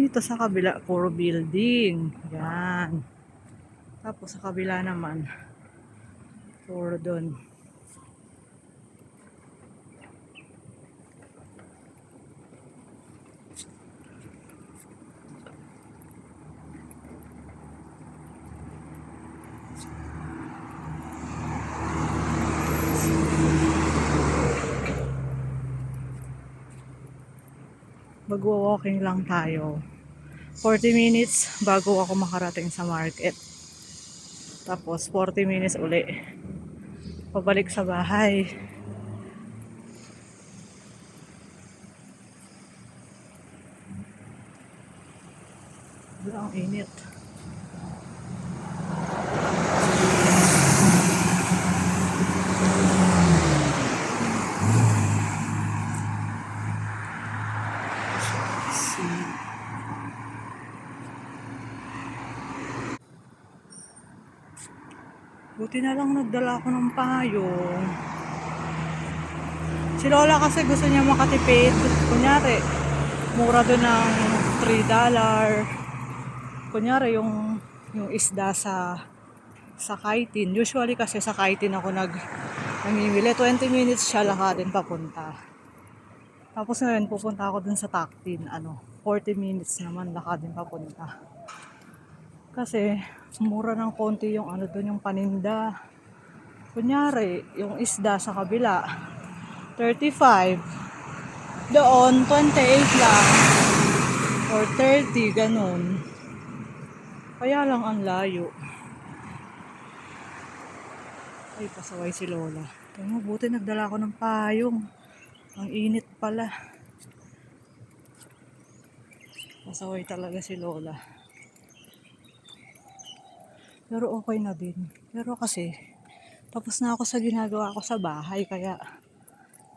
Dito sa kabila, puro building. Yan. Tapos sa kabila naman, puro doon. Magwa-walking lang tayo. 40 minutes bago ako makarating sa market. Tapos 40 minutes uli. Pabalik sa bahay. Ang init. Buti na lang nagdala ako ng payong. Si Lola kasi gusto niya makatipid. Kunyari, mura doon ng $3. Kunyari, yung isda sa Kaitin. Usually kasi sa Kaitin ako namimili. 20 minutes siya lakadin papunta. Tapos ngayon, pupunta ako dun sa Taktin. 40 minutes naman lakadin papunta. Kasi, mura ng konti yung doon yung paninda. Kunyari, yung isda sa kabila, 35. Doon, 28 lang. Or 30, ganun. Kaya lang ang layo. Ay, pasaway si Lola. Tingnan mo, buti nagdala ako ng payong. Ang init pala. Pasaway talaga si Lola. Pero okay na din. Pero kasi, tapos na ako sa ginagawa ko sa bahay. Kaya,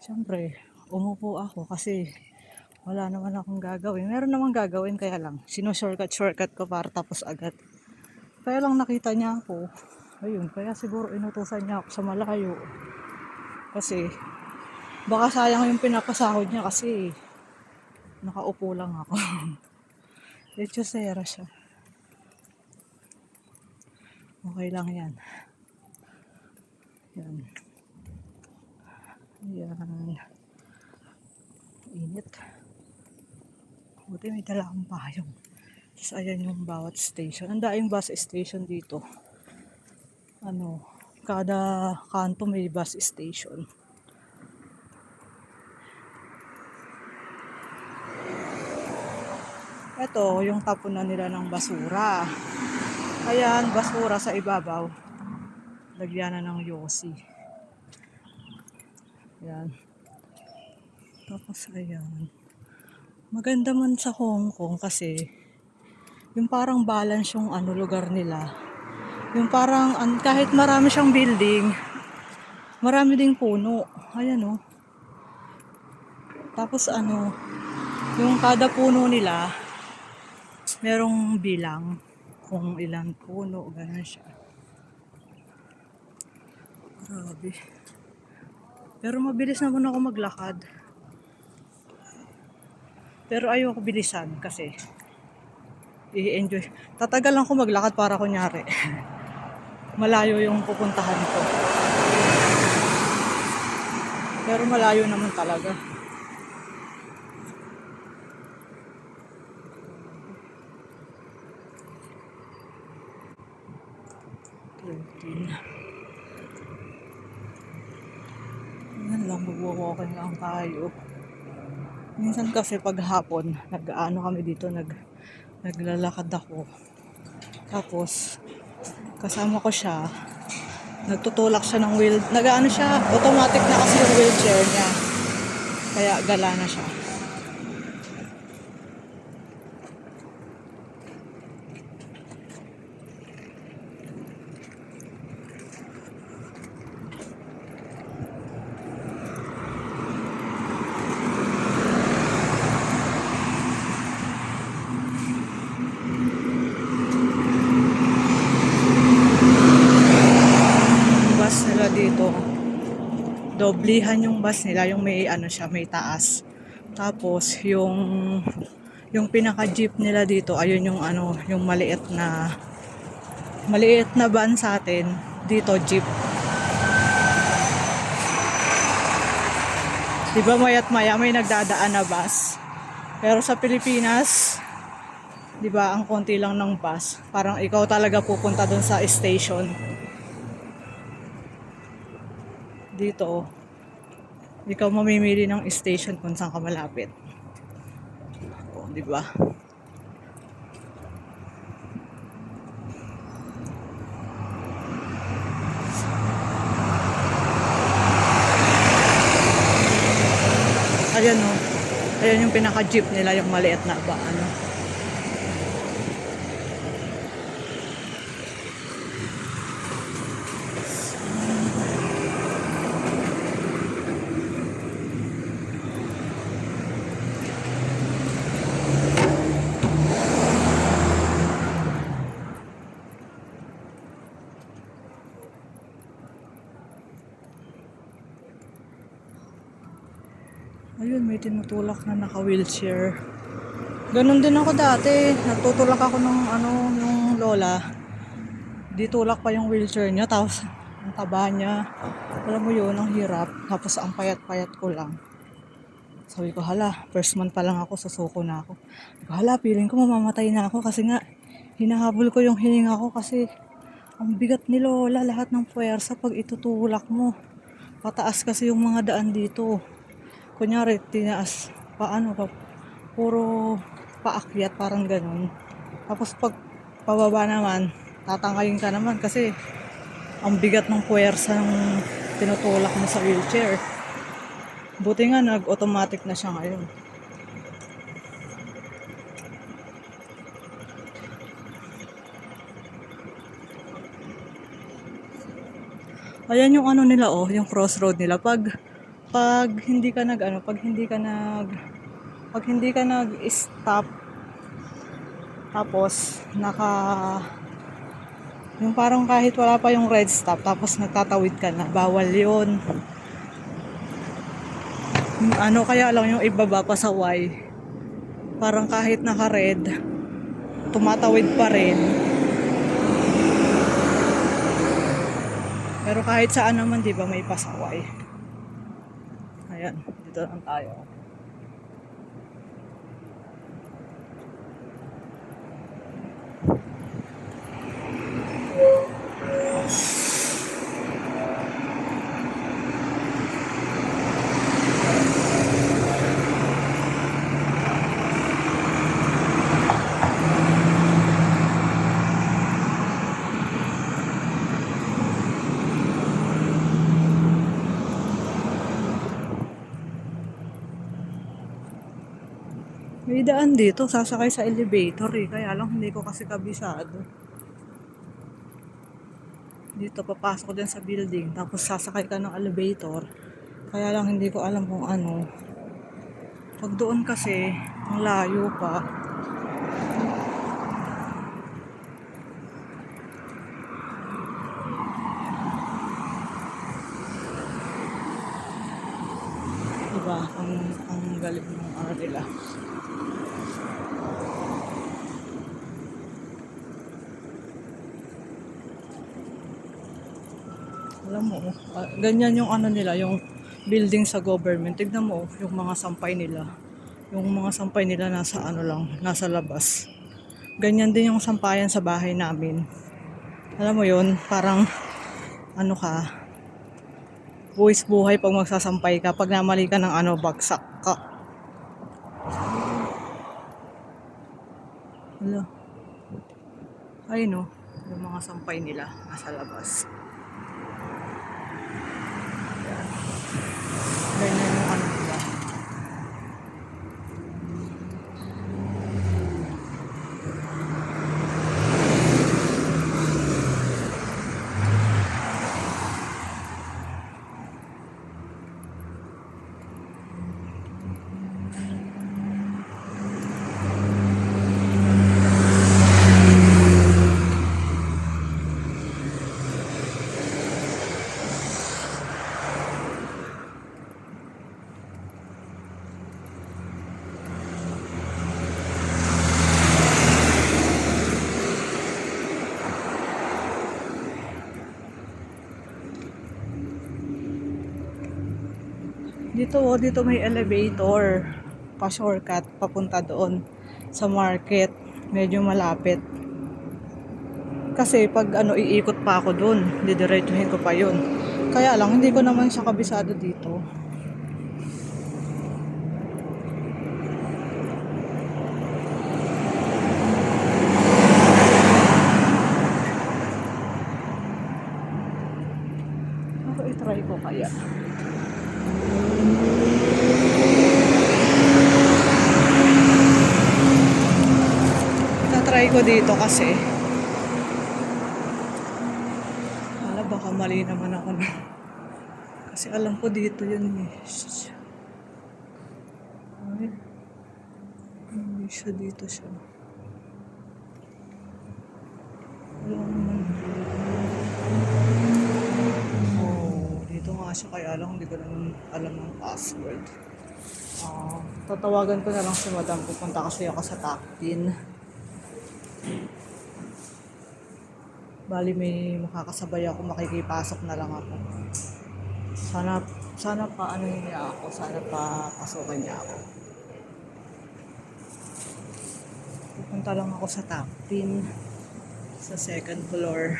syempre, umupo ako kasi wala naman akong gagawin. Meron namang gagawin, kaya lang shortcut ko para tapos agad. Kaya lang nakita niya ako. Ayun, kaya siguro inutusan niya ako sa malayo. Kasi, baka sayang yung pinapasahod niya kasi nakaupo lang ako. Lechosera siya. Okay lang yan. Yan. Yan. Init. Buti may dala akong payong. Tapos ayan yung bawat station. Ang daing bus station dito. Kada kanto may bus station. Ito, yung tapunan nila ng basura. Ayan, basura sa ibabaw. Lagyan na ng yosi. Ayan. Tapos ayan. Maganda man sa Hong Kong kasi yung parang balance yung lugar nila. Yung parang kahit marami siyang building, marami ding puno. Ayan Tapos yung kada puno nila, merong bilang kung ilang puno, gano'n siya. Grabe. Pero mabilis naman ako maglakad. Pero ayoko bilisan kasi i-enjoy. Tatagal lang ako maglakad para kunyari malayo yung pupuntahan ko. Pero malayo naman talaga. Yan lang, magwa-walking lang tayo. Minsan kasi pag hapon, kami dito, naglalakad ako. Tapos, kasama ko siya, nagtutulak siya ng siya, automatic na kasi yung wheelchair niya. Kaya gala na siya. Dito doblihan yung bus nila, yung may may taas, tapos yung Yung pinaka-jeep nila dito, ayun yung ano, yung maliit na van sa atin. Dito, jeep. Di ba maya't maya may nagdadaan na bus? Pero sa Pilipinas, di ba, ang konti lang ng bus. Parang ikaw talaga pupunta dun sa station. Dito, ikaw mamimili ng station kung saan ka malapit. O, di ba? Ayan o. Ayan yung pinaka-jeep nila, yung maliit na ba, ano. Ayun, may tinutulak na naka-wheelchair. Ganon din ako dati. Nagtutulak ako ng ano, yung lola. Di tulak pa yung wheelchair niya. Tapos, ang taba niya. Alam mo yun, ang hirap. Tapos, ang payat-payat ko lang. Sabi ko, hala, first month pa lang ako, susuko na ako. Sabi ko, hala, feeling ko mamamatay na ako. Kasi nga, hinahabol ko yung hininga ko kasi ang bigat ni lola. Lahat ng puwersa pag itutulak mo. Pataas kasi yung mga daan dito. Kunyari, tinaas, paano, puro paakyat, parang ganun. Tapos pag pababa naman, tatangayin ka naman kasi ang bigat ng puwersa ng tinutulak mo sa wheelchair. Buti nga nag-automatic na siya ngayon. Ayan yung ano nila oh, yung crossroad nila. Pag hindi ka nag ano, pag hindi ka nag-stop, tapos yung parang kahit wala pa yung red stop, tapos nagtatawid ka na, bawal yun. Ano kaya lang yung ibaba pa sa Y, parang kahit naka-red, tumatawid pa rin. Pero kahit saan naman, di ba, may pasaway. Ayan, dito lang tayo. May daan dito, sasakay sa elevator eh. Kaya lang hindi ko kasi kabisado. Dito papasok din sa building, tapos sasakay ka ng elevator. Kaya lang hindi ko alam kung ano. Pag doon kasi, ang layo pa. Diba? Ang galing ng ano nila. Alam mo, ganyan yung ano nila, yung building sa government. Tignan mo, yung mga sampay nila. Yung mga sampay nila nasa ano lang, nasa labas. Ganyan din yung sampayan sa bahay namin. Alam mo yun, parang ano ka, buwis buhay pag magsasampay ka. Pag namali ka ng ano, bagsak ka. Hala. Ay no, yung mga sampay nila nasa labas. Ganyan yung ano nila. Dito may elevator. Pa-shortcut, papunta doon sa market. Medyo malapit. Kasi pag iikot pa ako doon, didiretsuhin ko pa yun. Kaya lang, hindi ko naman siya kabisado dito. Ako i-try ko kaya. Ita-try ko dito kasi. Baka mali naman ako na. Kasi alam ko dito yun eh. Ay, hindi siya dito siya. Alam naman. Oh, dito nga siya kaya lang hindi ko naman alam ang password. Tatawagan ko na lang si madam. Pupunta kasi ako sa Taktin. Bali may makakasabay ako, makikipasok na lang ako. Sana pa niya ako, sana pa pasukan niya ako. Pupunta lang ako sa Taktin, sa second floor.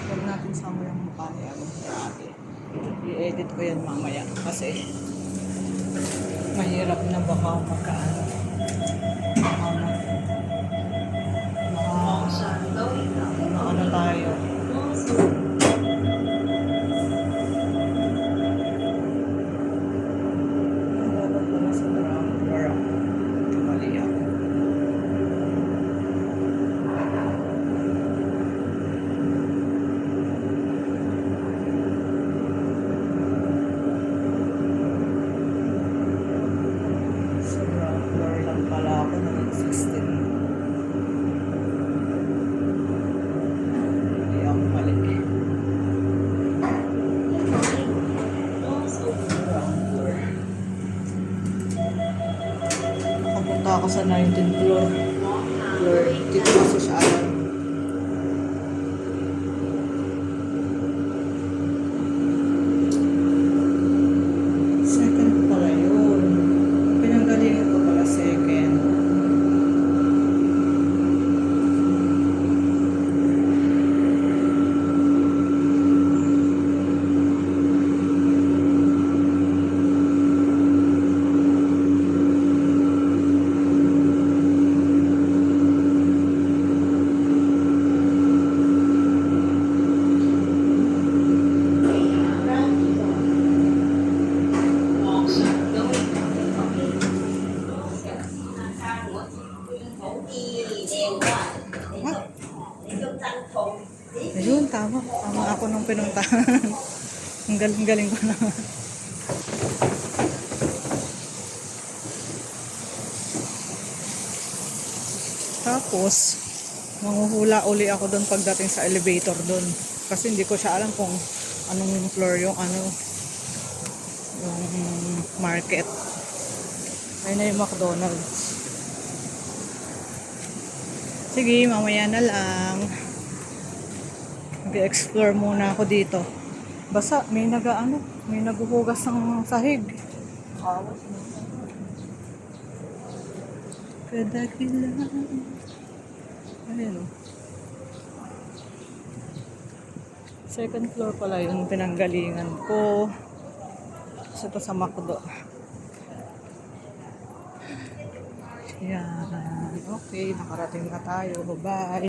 Huwag natin sama yung mukha ni ate. I-edit ko yan mamaya kasi mahirap na baka magkaano. Ano tayo. Dapat pala sa ground floor ako. Mali ako. Sa ground floor lang pala ako ng 16. Hindi ako mali. Ground floor. Nakapunta ako sa 19th floor. Dito kasi siya alam. Second pala yun. Pinanggalingan ko pala second. Ayun, tama. Tama ako nung pinuntahan. Ang galing-galing ko na. Tapos, manghuhula uli ako doon pagdating sa elevator doon. Kasi hindi ko siya alam kung anong floor yung yung market. Ayun na yung McDonald's. Sige, mamaya na lang. Mag-explore muna ako dito. Basta may may naghuhugas ng sahig. Awas na. Kadakilan. Ayun o. Second floor pala yung pinanggalingan ko. So, ito sa McDo. Yan. Okay, nakarating na tayo. Bye-bye.